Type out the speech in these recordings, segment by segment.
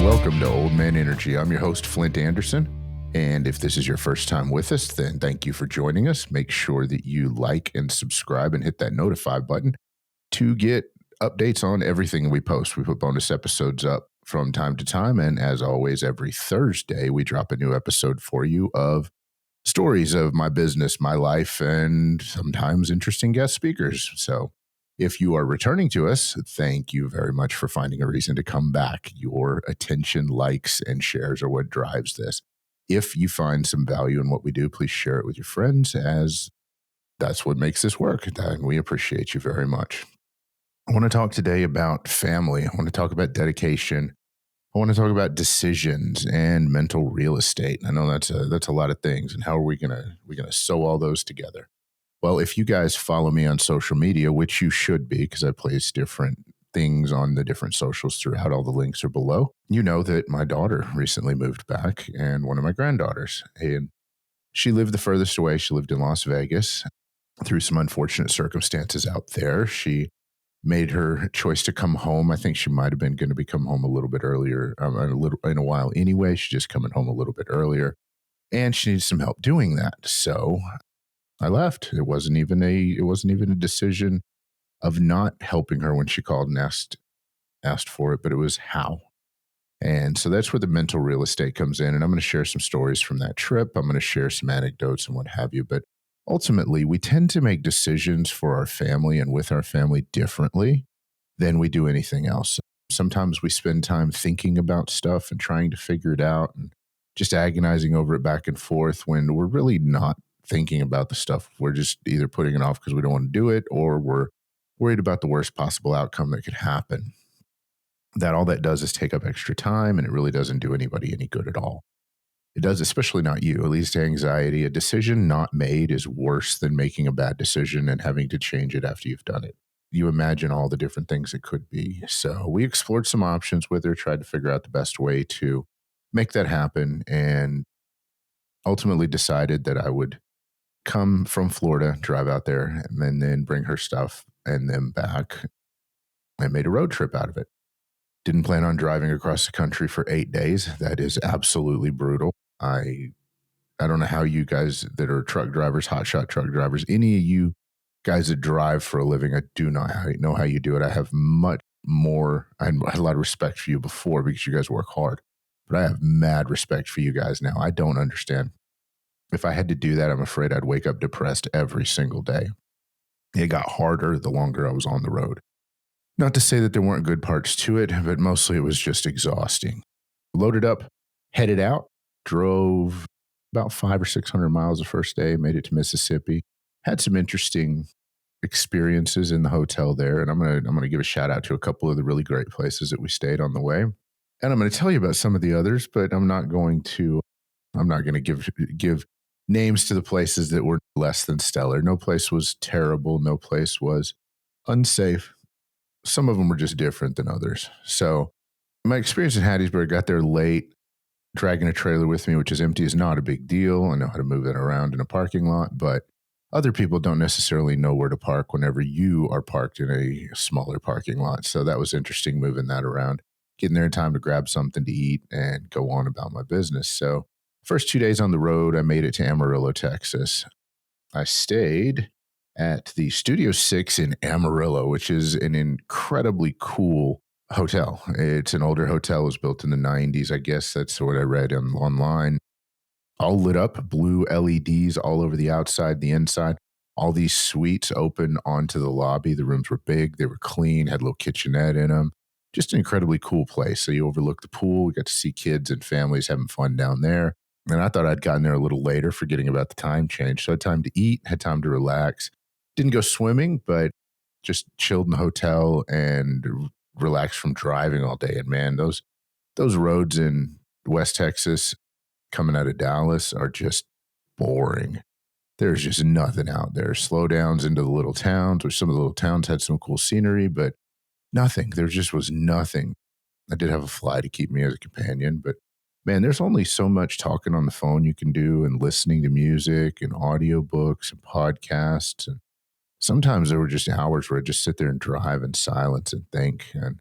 Welcome to Old Man Energy. I'm your host, Flint Anderson. And if this is your first time with us, then thank you for joining us. Make sure that you like and subscribe and hit that notify button to get updates on everything we post. We put bonus episodes up from time to time. And as always, every Thursday, we drop a new episode for you of stories of my business, my life, and sometimes interesting guest speakers. So if you are returning to us, thank you very much for finding a reason to come back. Your attention, likes, and shares are what drives this. If you find some value in what we do, please share it with your friends, as that's what makes this work. And we appreciate you very much. I want to talk today about family. I want to talk about dedication. I want to talk about decisions and mental real estate. I know that's a lot of things. And how are we gonna sew all those together? Well, if you guys follow me on social media, which you should be, because I place different things on the different socials throughout, all the links are below. You know that my daughter recently moved back, and one of my granddaughters. And she lived the furthest away. She lived in Las Vegas. Through some unfortunate circumstances out there, she made her choice to come home. I think she might have been going to come home a little bit earlier, in a while anyway. She's just coming home a little bit earlier, and she needs some help doing that. So I left. It wasn't even a decision of not helping her when she called and asked for it, but it was how. And so that's where the mental real estate comes in. And I'm going to share some stories from that trip. I'm going to share some anecdotes and what have you. But ultimately, we tend to make decisions for our family and with our family differently than we do anything else. Sometimes we spend time thinking about stuff and trying to figure it out and just agonizing over it back and forth when we're really not thinking about the stuff. We're just either putting it off because we don't want to do it, or we're worried about the worst possible outcome that could happen. All that does is take up extra time, and it really doesn't do anybody any good at all. It does, especially not you. It leads to anxiety. A decision not made is worse than making a bad decision and having to change it after you've done it. You imagine all the different things it could be. So we explored some options with her, tried to figure out the best way to make that happen, and ultimately decided that I would come from Florida, drive out there, and then bring her stuff and then back. I made a road trip out of it. Didn't plan on driving across the country for 8 days. That is absolutely brutal. I don't know how you guys that are truck drivers, hotshot truck drivers, any of you guys that drive for a living, I do not know how you do it. I have I had a lot of respect for you before because you guys work hard, but I have mad respect for you guys now. I don't understand. If I had to do that, I'm afraid I'd wake up depressed every single day. It got harder the longer I was on the road. Not to say that there weren't good parts to it, but mostly it was just exhausting. Loaded up, headed out, drove about 500 or 600 miles the first day, made it to Mississippi. Had some interesting experiences in the hotel there, and I'm gonna give a shout out to a couple of the really great places that we stayed on the way. And I'm going to tell you about some of the others, but I'm not going to give names to the places that were less than stellar. No place was terrible. No place was unsafe. Some of them were just different than others. So my experience in Hattiesburg, got there late, dragging a trailer with me, which is empty, is not a big deal. I know how to move it around in a parking lot, but other people don't necessarily know where to park whenever you are parked in a smaller parking lot. So that was interesting, moving that around, getting there in time to grab something to eat and go on about my business. So first 2 days on the road, I made it to Amarillo, Texas. I stayed at the Studio 6 in Amarillo, which is an incredibly cool hotel. It's an older hotel. It was built in the 90s. I guess that's what I read online. All lit up, blue LEDs all over the outside, the inside. All these suites open onto the lobby. The rooms were big. They were clean, had a little kitchenette in them. Just an incredibly cool place. So you overlook the pool. We got to see kids and families having fun down there. And I thought I'd gotten there a little later, forgetting about the time change. So I had time to eat, had time to relax. Didn't go swimming, but just chilled in the hotel and relaxed from driving all day. And man, those roads in West Texas coming out of Dallas are just boring. There's just nothing out there. Slowdowns into the little towns, which some of the little towns had some cool scenery, but nothing. There just was nothing. I did have a fly to keep me as a companion, but man, there's only so much talking on the phone you can do and listening to music and audiobooks and podcasts. And sometimes there were just hours where I just sit there and drive in silence and think. And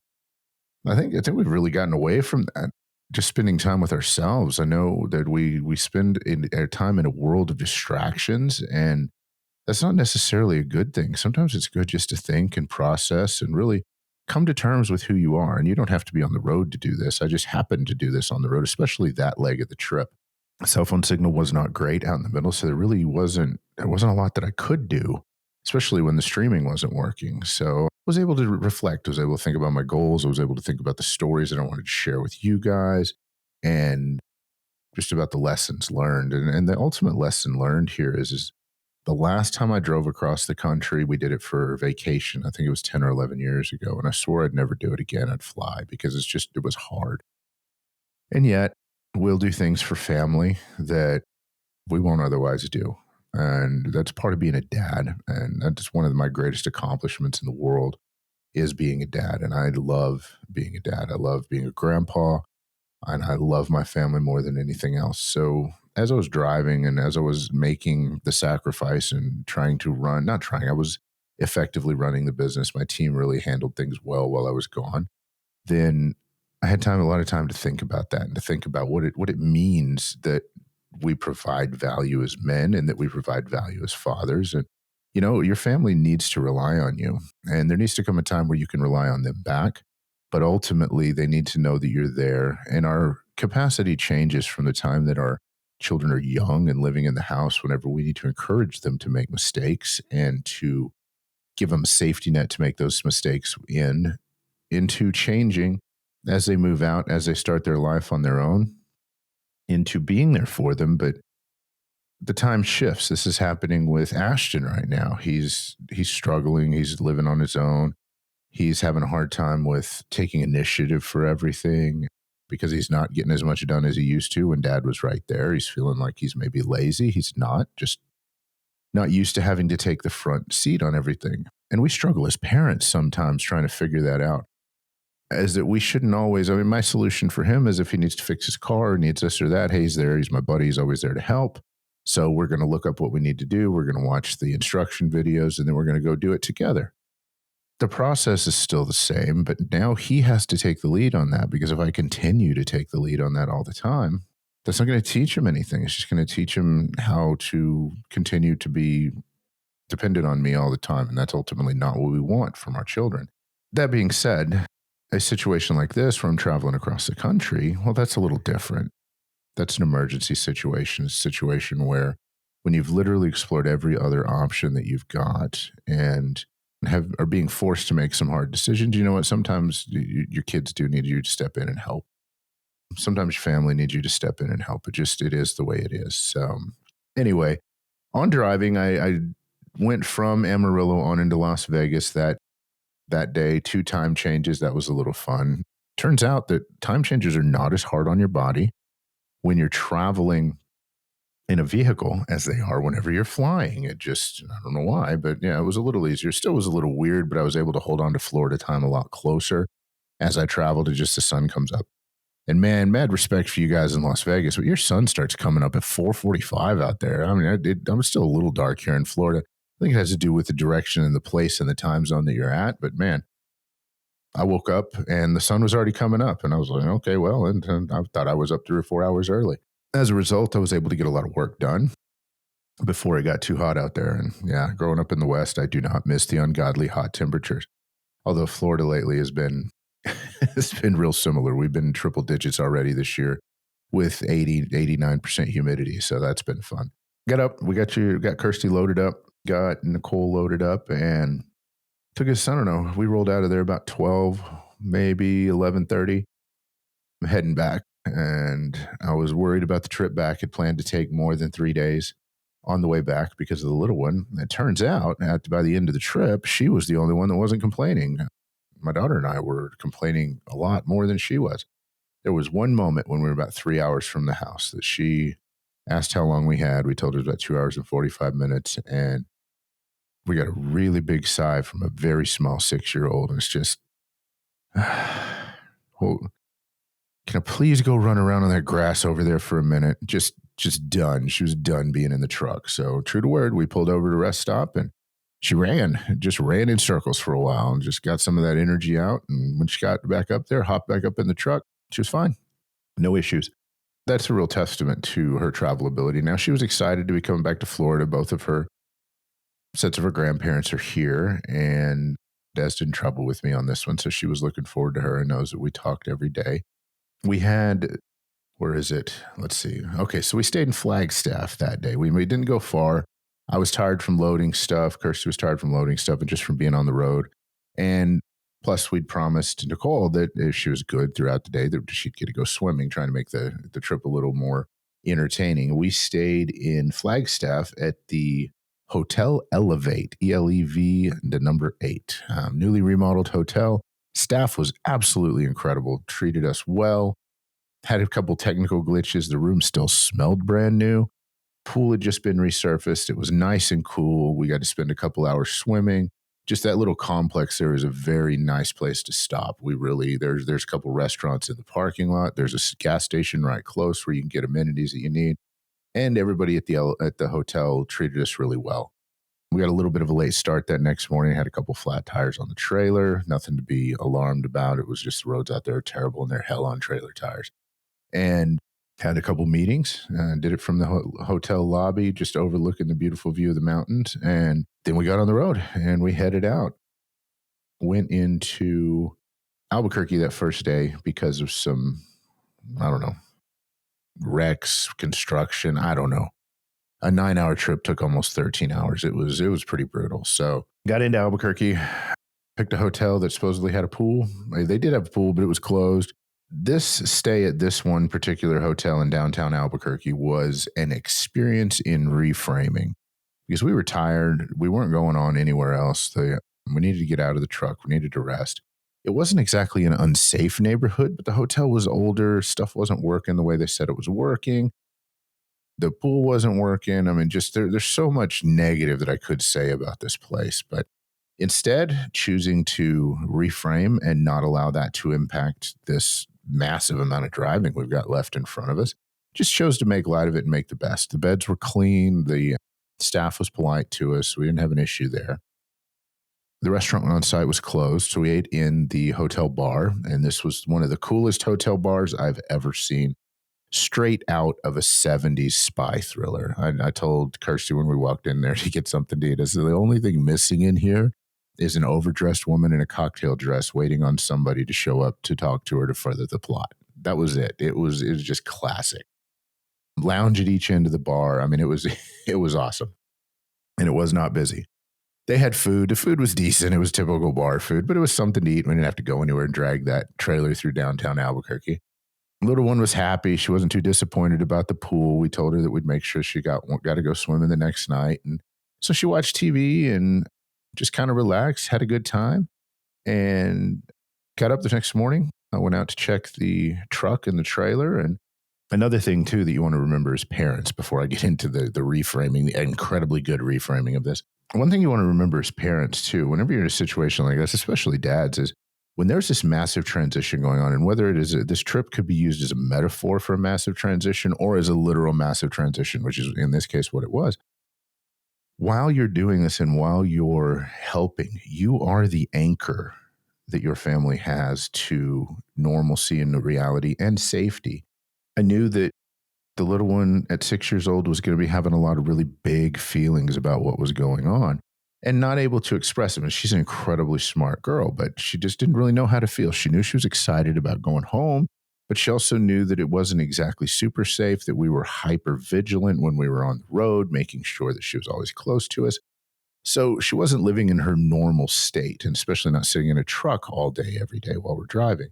I think we've really gotten away from that. just spending time with ourselves. I know that we spend our time in a world of distractions, and that's not necessarily a good thing. Sometimes it's good just to think and process and really come to terms with who you are. And you don't have to be on the road to do this. I just happened to do this on the road, especially that leg of the trip. Cell phone signal was not great out in the middle, so there wasn't a lot that I could do, especially when the streaming wasn't working. So I was able to reflect, I was able to think about my goals, I was able to think about the stories that I wanted to share with you guys, and just about the lessons learned. And the ultimate lesson learned here is the last time I drove across the country, we did it for vacation. I think it was 10 or 11 years ago. And I swore I'd never do it again. I'd fly because it was hard. And yet, we'll do things for family that we won't otherwise do. And that's part of being a dad. And that's one of my greatest accomplishments in the world is being a dad. And I love being a dad. I love being a grandpa. And I love my family more than anything else. So as I was driving and as I was making the sacrifice and trying to run, not trying, I was effectively running the business. My team really handled things well while I was gone. Then I had a lot of time to think about that and to think about what it means that we provide value as men and that we provide value as fathers. And your family needs to rely on you, and there needs to come a time where you can rely on them back. But ultimately, they need to know that you're there. And our capacity changes from the time that our children are young and living in the house, whenever we need to encourage them to make mistakes and to give them a safety net to make those mistakes into changing as they move out, as they start their life on their own, into being there for them. But the time shifts. This is happening with Ashton right now. He's struggling. He's living on his own. He's having a hard time with taking initiative for everything because he's not getting as much done as he used to when dad was right there. He's feeling like he's maybe lazy. He's not, just not used to having to take the front seat on everything. And we struggle as parents sometimes trying to figure that out. As that we shouldn't always, my solution for him is if he needs to fix his car, needs this or that, hey, he's there. He's my buddy. He's always there to help. So we're going to look up what we need to do. We're going to watch the instruction videos, and then we're going to go do it together. The process is still the same, but now he has to take the lead on that, because if I continue to take the lead on that all the time, that's not going to teach him anything. It's just going to teach him how to continue to be dependent on me all the time. And that's ultimately not what we want from our children. That being said, a situation like this where I'm traveling across the country, well, that's a little different. That's an emergency situation, a situation where when you've literally explored every other option that you've got and are being forced to make some hard decisions, you know what? Sometimes your kids do need you to step in and help. Sometimes your family needs you to step in and help. It is the way it is. So anyway, on driving, I went from Amarillo on into Las Vegas that day, 2 time changes. That was a little fun. Turns out that time changes are not as hard on your body when you're traveling in a vehicle as they are whenever you're flying. I don't know why, but yeah, it was a little easier. Still was a little weird, but I was able to hold on to Florida time a lot closer as I traveled. The sun comes up. And man, mad respect for you guys in Las Vegas, but your sun starts coming up at 4:45 out there. I'm still a little dark here in Florida. I think it has to do with the direction and the place and the time zone that you're at. But man, I woke up and the sun was already coming up, and I was like, okay, well, and I thought I was up 3 or 4 hours early. As a result, I was able to get a lot of work done before it got too hot out there. And yeah, growing up in the West, I do not miss the ungodly hot temperatures. Although Florida lately has been it's been real similar. We've been in triple digits already this year with 89% humidity. So that's been fun. Got up, got Kirsty loaded up, got Nicole loaded up, and took us, I don't know, we rolled out of there about 12, maybe 11:30. I'm heading back, and I was worried about the trip back. Had planned to take more than 3 days on the way back because of the little one. It turns out by the end of the trip, she was the only one that wasn't complaining. My daughter and I were complaining a lot more than she was. There was one moment when we were about 3 hours from the house that she asked how long we had. We told her it was about 2 hours and 45 minutes, and we got a really big sigh from a very small 6-year-old. And it's just, well, can I please go run around on that grass over there for a minute? Just done. She was done being in the truck. So true to word, we pulled over to rest stop, and she just ran in circles for a while and just got some of that energy out. And when she got back up there, hopped back up in the truck, she was fine. No issues. That's a real testament to her travel ability. Now, she was excited to be coming back to Florida. Both of her sets of her grandparents are here, and Des didn't trouble with me on this one. So she was looking forward to her and knows that we talked every day. We had, where is it? Let's see. Okay, so we stayed in Flagstaff that day. We didn't go far. I was tired from loading stuff. Kirsty was tired from loading stuff and just from being on the road. And plus, we'd promised Nicole that if she was good throughout the day, that she'd get to go swimming, trying to make the trip a little more entertaining. We stayed in Flagstaff at the Hotel Elevate, ELEV, the number 8, newly remodeled hotel. Staff was absolutely incredible, treated us well. Had a couple technical glitches. The room still smelled brand new. Pool had just been resurfaced. It was nice and cool. We got to spend a couple hours swimming. Just that little complex there is a very nice place to stop. We really there's a couple restaurants in the parking lot. There's a gas station right close where you can get amenities that you need. And everybody at the hotel treated us really well. We got a little bit of a late start that next morning. Had a couple flat tires on the trailer. Nothing to be alarmed about. It was just the roads out there are terrible and they're hell on trailer tires. And had a couple meetings. Did it from the hotel lobby, just overlooking the beautiful view of the mountains. And then we got on the road and we headed out. Went into Albuquerque that first day because of some, I don't know, wrecks, construction. I don't know. A 9-hour trip took almost 13 hours. It was pretty brutal. So got into Albuquerque, picked a hotel that supposedly had a pool. They did have a pool, but it was closed. This stay at this one particular hotel in downtown Albuquerque was an experience in reframing because we were tired. We weren't going on anywhere else. We needed to get out of the truck. We needed to rest. It wasn't exactly an unsafe neighborhood, but the hotel was older. Stuff wasn't working the way they said it was working. The pool wasn't working. I mean, just there's so much negative that I could say about this place, but instead choosing to reframe and not allow that to impact this massive amount of driving we've got left in front of us, just chose to make light of it and make the best. The beds were clean. The staff was polite to us. We didn't have an issue there. The restaurant on site was closed, so we ate in the hotel bar, and this was one of the coolest hotel bars I've ever seen. Straight out of a 70s spy thriller. I told Kirsty when we walked in there to get something to eat, I said, the only thing missing in here is an overdressed woman in a cocktail dress waiting on somebody to show up to talk to her to further the plot. That was it. It was just classic. Lounge at each end of the bar. I mean, it was awesome. And it was not busy. They had food. The food was decent. It was typical bar food, but it was something to eat. We didn't have to go anywhere and drag that trailer through downtown Albuquerque. Little one was happy. She wasn't too disappointed about the pool. We told her that we'd make sure she got to go swimming the next night. And so she watched TV and just kind of relaxed, had a good time, and got up the next morning. I went out to check the truck and the trailer. And another thing, too, that you want to remember as parents before I get into the reframing, the incredibly good reframing of this. One thing you want to remember as parents, too, whenever you're in a situation like this, especially dads, is when there's this massive transition going on, and whether it is this trip could be used as a metaphor for a massive transition or as a literal massive transition, which is in this case what it was. While you're doing this and while you're helping, you are the anchor that your family has to normalcy and reality and safety. I knew that the little one at 6 years old was going to be having a lot of really big feelings about what was going on and not able to express them. And she's an incredibly smart girl, but she just didn't really know how to feel. She knew she was excited about going home, but she also knew that it wasn't exactly super safe, that we were hyper vigilant when we were on the road, making sure that she was always close to us. So she wasn't living in her normal state, and especially not sitting in a truck all day, every day while we're driving.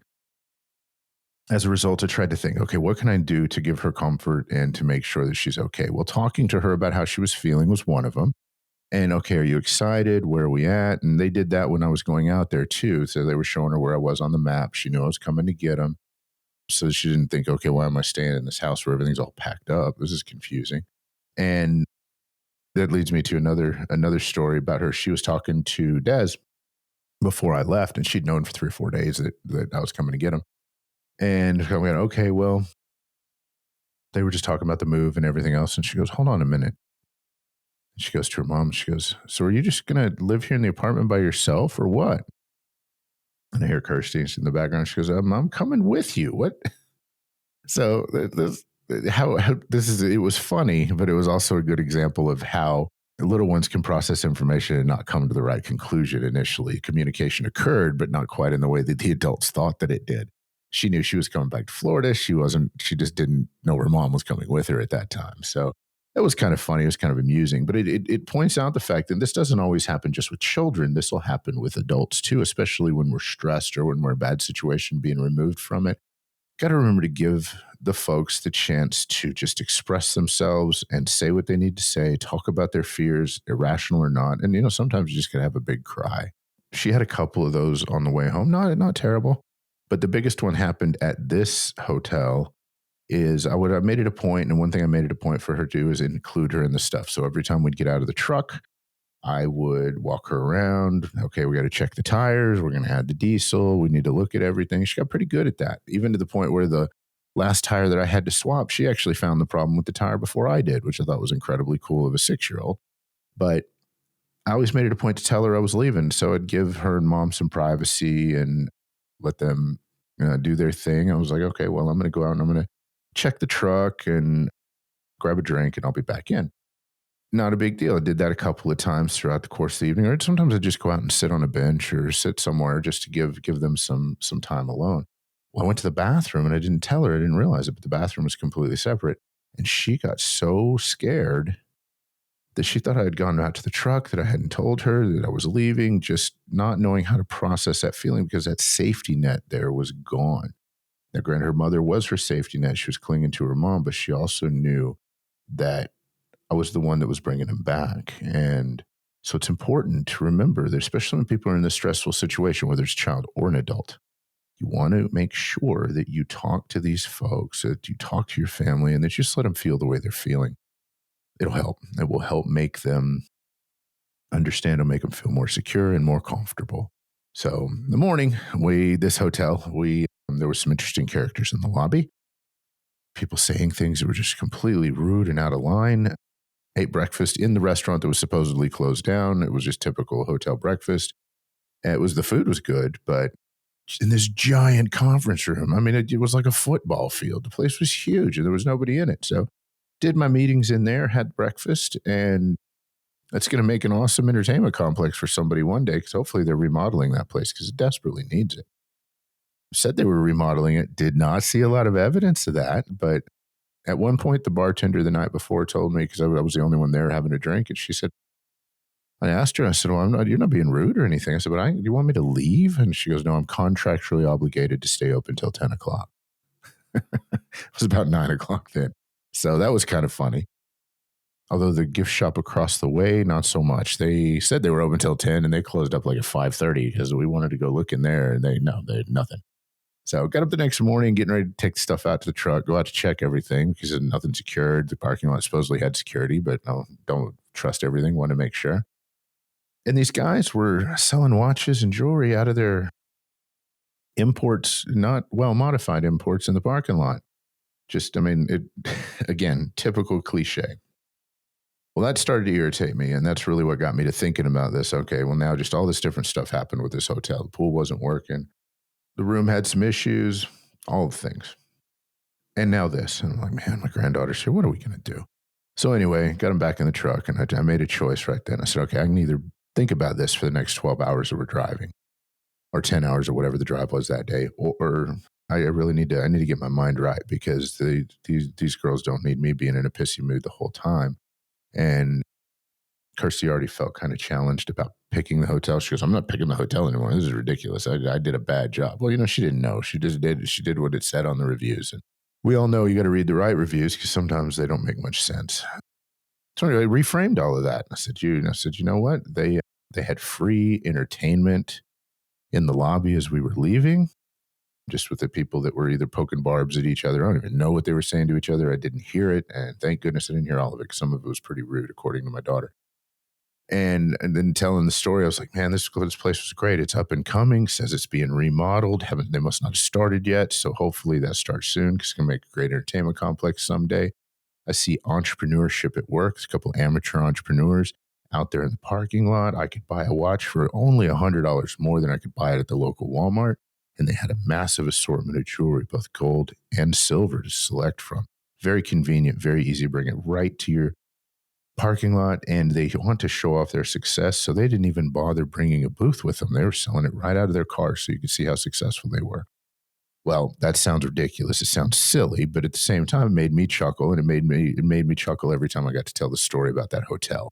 As a result, I tried to think, okay, what can I do to give her comfort and to make sure that she's okay? Well, talking to her about how she was feeling was one of them. And okay, are you excited? Where are we at? And they did that when I was going out there too. So they were showing her where I was on the map. She knew I was coming to get them. So she didn't think, okay, why am I staying in this house where everything's all packed up? This is confusing. And that leads me to another story about her. She was talking to Des before I left, and she'd known for 3 or 4 days that I was coming to get him. And I went, okay, well, they were just talking about the move and everything else. And she goes, hold on a minute. She goes to her mom. She goes, so are you just going to live here in the apartment by yourself or what? And I hear Kirsty in the background. She goes, I'm coming with you. What? So this how this is it was funny, but it was also a good example of how little ones can process information and not come to the right conclusion initially. Communication occurred, but not quite in the way that the adults thought that it did. She knew she was coming back to Florida. She just didn't know her mom was coming with her at that time. So that was kind of funny. It was kind of amusing, but it points out the fact that this doesn't always happen just with children. This will happen with adults too, especially when we're stressed or when we're in a bad situation, being removed from it. Got to remember to give the folks the chance to just express themselves and say what they need to say, talk about their fears, irrational or not. And, sometimes you just got to have a big cry. She had a couple of those on the way home. Not terrible. But the biggest one happened at this hotel is I made it a point, and one thing I made it a point for her to do is include her in the stuff. So every time we'd get out of the truck, I would walk her around. Okay, we got to check the tires. We're going to add the diesel. We need to look at everything. She got pretty good at that, even to the point where the last tire that I had to swap, she actually found the problem with the tire before I did, which I thought was incredibly cool of a 6-year-old. But I always made it a point to tell her I was leaving. So I'd give her and mom some privacy and let them do their thing. I was like, okay, well, I'm going to go out and I'm going to check the truck and grab a drink and I'll be back in. Not a big deal. I did that a couple of times throughout the course of the evening. Or sometimes I just go out and sit on a bench or sit somewhere just to give them some time alone. Well, I went to the bathroom and I didn't tell her. I didn't realize it, but the bathroom was completely separate. And she got so scared that she thought I had gone out to the truck, that I hadn't told her that I was leaving, just not knowing how to process that feeling because that safety net there was gone. Now, granted, her mother was her safety net. She was clinging to her mom, but she also knew that I was the one that was bringing him back. And so it's important to remember that, especially when people are in this stressful situation, whether it's a child or an adult, you want to make sure that you talk to these folks, that you talk to your family, and that you just let them feel the way they're feeling. It'll help. It will help make them understand and make them feel more secure and more comfortable. So in the morning, this hotel, there were some interesting characters in the lobby. People saying things that were just completely rude and out of line. Ate breakfast in the restaurant that was supposedly closed down. It was just typical hotel breakfast. The food was good, but in this giant conference room, I mean, it was like a football field. The place was huge and there was nobody in it. So did my meetings in there, had breakfast, and that's going to make an awesome entertainment complex for somebody one day because hopefully they're remodeling that place because it desperately needs it. Said they were remodeling it, did not see a lot of evidence of that, but at one point, the bartender the night before told me, because I was the only one there having a drink, and she said, I asked her, I said, well, you're not being rude or anything. I said, but you want me to leave? And she goes, no, I'm contractually obligated to stay open until 10 o'clock. It was about 9 o'clock then. So that was kind of funny. Although the gift shop across the way, not so much. They said they were open until 10 and they closed up like at 5:30 because we wanted to go look in there and they had nothing. So got up the next morning, getting ready to take the stuff out to the truck, go out to check everything because nothing secured. The parking lot supposedly had security, but no, don't trust everything. Want to make sure. And these guys were selling watches and jewelry out of their imports, not well modified imports in the parking lot. Again, typical cliche. Well, that started to irritate me, and that's really what got me to thinking about this. Okay, well, now just all this different stuff happened with this hotel. The pool wasn't working. The room had some issues, all the things. And now this. And I'm like, man, my granddaughter's here. What are we going to do? So anyway, got him back in the truck, and I made a choice right then. I said, okay, I can either think about this for the next 12 hours that we're driving, or 10 hours or whatever the drive was that day, or I really need to get my mind right because these girls don't need me being in a pissy mood the whole time. And Kirsty already felt kind of challenged about picking the hotel. She goes, I'm not picking the hotel anymore. This is ridiculous. I did a bad job. Well, she didn't know. She did what it said on the reviews. And we all know you got to read the right reviews because sometimes they don't make much sense. So anyway, I reframed all of that. I said, you know what? They had free entertainment in the lobby as we were leaving, just with the people that were either poking barbs at each other. I don't even know what they were saying to each other. I didn't hear it. And thank goodness I didn't hear all of it because some of it was pretty rude, according to my daughter. And then telling the story, I was like, man, this place was great. It's up and coming, says it's being remodeled. They must not have started yet. So hopefully that starts soon because it's going to make a great entertainment complex someday. I see entrepreneurship at work. There's a couple of amateur entrepreneurs out there in the parking lot. I could buy a watch for only $100 more than I could buy it at the local Walmart. and they had a massive assortment of jewelry, both gold and silver, to select from. Very convenient, very easy to bring it right to your parking lot, and they want to show off their success, so they didn't even bother bringing a booth with them. They were selling it right out of their car so you could see how successful they were. Well, that sounds ridiculous. It sounds silly, but at the same time, it made me chuckle, and it made me chuckle every time I got to tell the story about that hotel.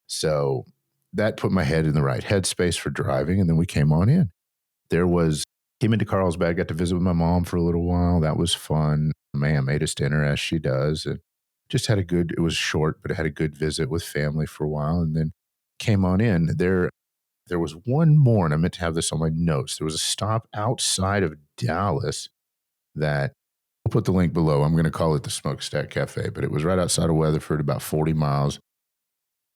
So that put my head in the right headspace for driving, and then we came on in. There was Came into Carlsbad, got to visit with my mom for a little while. That was fun. Man made us dinner as she does, and just had a good. It was short, but I had a good visit with family for a while, and then came on in. There was one more, and I meant to have this on my notes. There was a stop outside of Dallas that we'll put the link below. I'm going to call it the Smokestack Cafe, but it was right outside of Weatherford, about 40 miles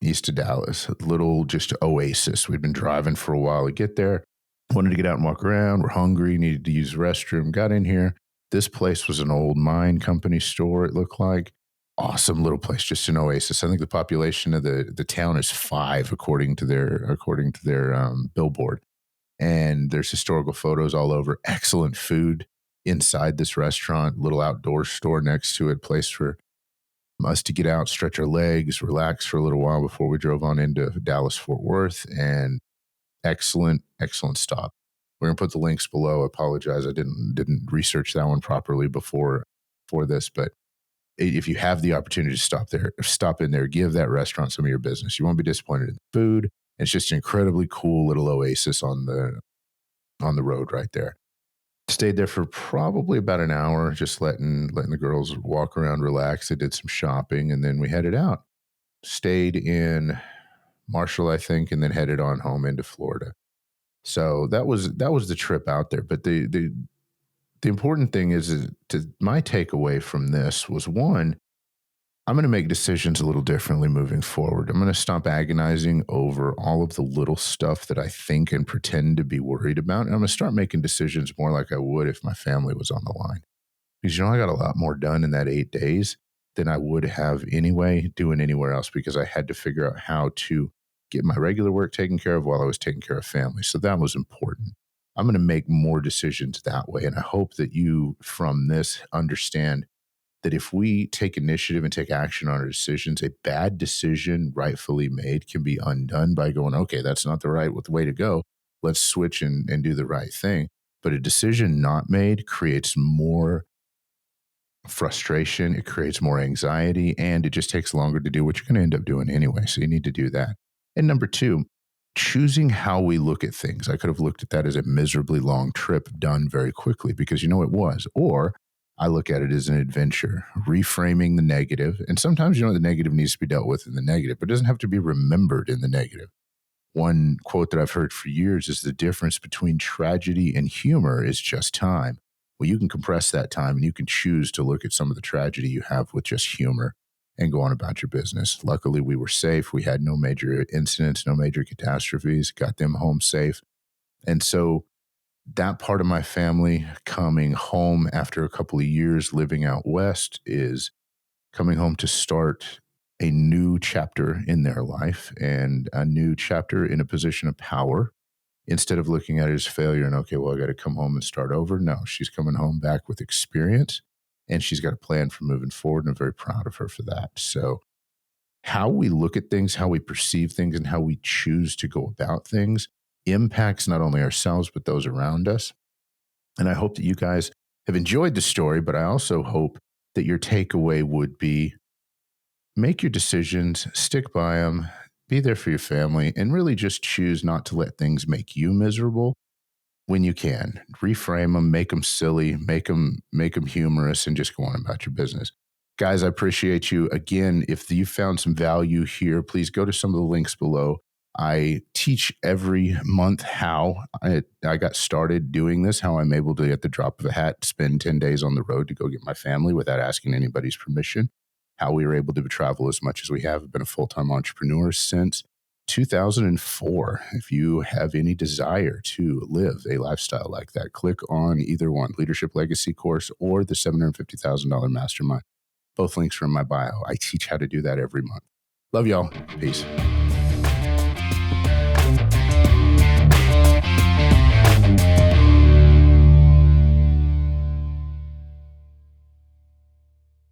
east of Dallas. A little just oasis. We'd been driving for a while to get there. Wanted to get out and walk around. We're hungry, needed to use the restroom. Got in here. This place was an old mine company store, it looked like. Awesome little place, just an oasis. I think the population of the town is 5, according to their billboard. And there's historical photos all over. Excellent food inside this restaurant. Little outdoor store next to it. Place for us to get out, stretch our legs, relax for a little while before we drove on into Dallas Fort Worth. And excellent stop. We're gonna put the links below. I apologize, I didn't research that one properly before for this, but if you have the opportunity to stop in there, give that restaurant some of your business. You won't be disappointed in the food. It's just an incredibly cool little oasis on the road right there. Stayed there for probably about an hour, just letting the girls walk around, relax. They did some shopping, and then we headed out. Stayed in Marshall, I think, and then headed on home into Florida. So that was the trip out there. But the important thing is my takeaway from this was, one, I'm going to make decisions a little differently moving forward. I'm going to stop agonizing over all of the little stuff that I think and pretend to be worried about. And I'm going to start making decisions more like I would if my family was on the line. Because, I got a lot more done in that 8 days than I would have anyway doing anywhere else, because I had to figure out how to get my regular work taken care of while I was taking care of family. So that was important. I'm going to make more decisions that way. And I hope that you, from this, understand that if we take initiative and take action on our decisions, a bad decision rightfully made can be undone by going, okay, that's not the right way to go. Let's switch and do the right thing. But a decision not made creates more frustration, it creates more anxiety, and it just takes longer to do what you're going to end up doing anyway. So you need to do that. And number 2, choosing how we look at things. I could have looked at that as a miserably long trip done very quickly, because it was. Or I look at it as an adventure, reframing the negative. And sometimes, the negative needs to be dealt with in the negative, but it doesn't have to be remembered in the negative. One quote that I've heard for years is, the difference between tragedy and humor is just time. Well, you can compress that time, and you can choose to look at some of the tragedy you have with just humor and go on about your business. Luckily, we were safe. We had no major incidents, no major catastrophes, got them home safe. And so that part of my family coming home after a couple of years living out west is coming home to start a new chapter in their life, and a new chapter in a position of power. Instead of looking at it as failure and, okay, well, I got to come home and start over. No, she's coming home back with experience, and she's got a plan for moving forward, and I'm very proud of her for that. So how we look at things, how we perceive things, and how we choose to go about things impacts not only ourselves, but those around us. And I hope that you guys have enjoyed the story, but I also hope that your takeaway would be, make your decisions, stick by them, be there for your family, and really just choose not to let things make you miserable when you can. Reframe them, make them silly, make them humorous, and just go on about your business. Guys, I appreciate you. Again, if you found some value here, please go to some of the links below. I teach every month how I got started doing this, how I'm able to, at the drop of a hat, spend 10 days on the road to go get my family without asking anybody's permission, how we were able to travel as much as we have. I've been a full-time entrepreneur since 2004. If you have any desire to live a lifestyle like that, click on either one, Leadership Legacy course or the $750,000 mastermind. Both links are in my bio. I teach how to do that every month. Love y'all. Peace.